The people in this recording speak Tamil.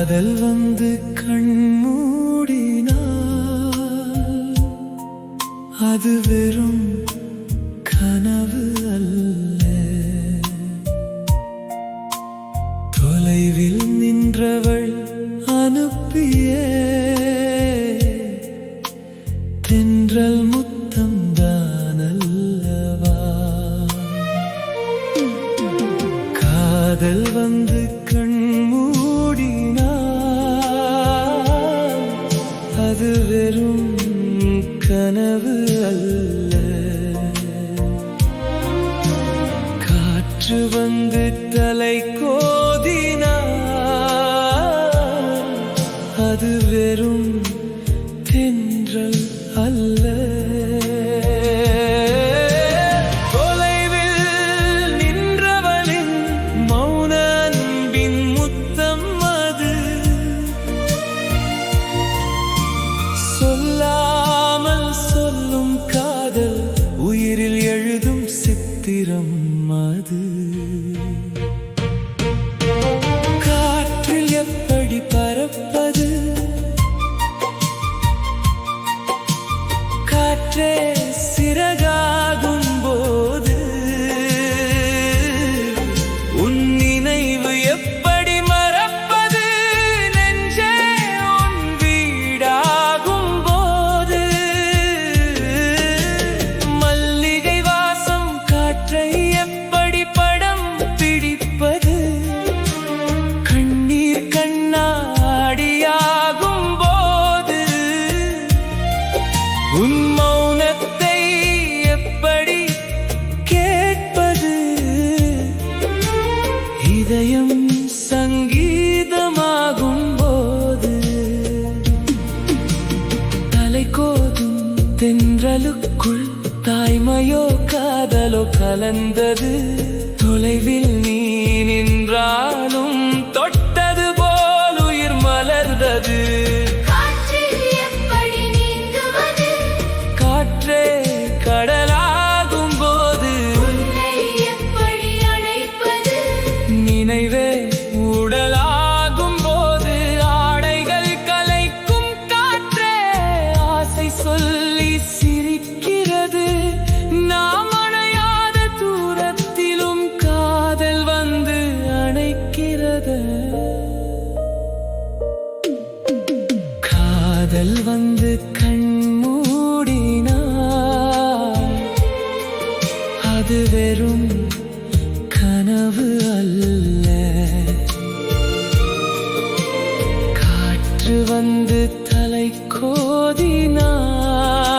காதல் வந்து கண்மூடினால் அது வெறும் கனவு அல்ல. தொலைவில் நின்றவள் அனுப்பிய தென்றல் முத்தம் தானல்லவா. காதல் வந்து கண்மூடினால் அது வெறும் கனவு அல்ல. காற்று வந்து தலை கோதினால் அது வெறும் தென்றல் அல்ல. தொலைவில் நின்றவளின் மௌன அன்பின் முத்தம் அது. சொல்லாமல் சொல்லும் காதல் உயிரில் எழுதும் சித்திரம் அது. காற்றில் எப்படி பறப்பது, காற்றே சிறகாகும் போது உன் நினைவு எப்படி மறப்பது, நெஞ்சே உன் வீடாகும் போது. மல்லிகை வாசம் காற்றை எப்படி படம் பிடிப்பது, கண்ணீர் கண்ணாடியாகும் போது உன் மௌனத்தை எப்படி கேட்பது. இதயம் சங்கீதமாகும் போது தலை கோதும் தென்றலுக்குள் தாய்மையோ காதலோ கலந்தது. தொலைவில் நீ நின்றாலும் தொட்டது போல் உயிர் மலர்ந்தது. காற்றே கடலாகும் போது நினைவே உடலாகும் போது ஆடைகள் கலைக்கும் காற்றே ஆசை சொல்லி சிரிக்கிறது. நாம் அணையாத தூரத்திலும் காதல் வந்து அணைக்கிறது. காதல் வந்து கண்மூடினால் அது வெறும் கனவு அல்ல. காற்று வந்து தலை கோதினால்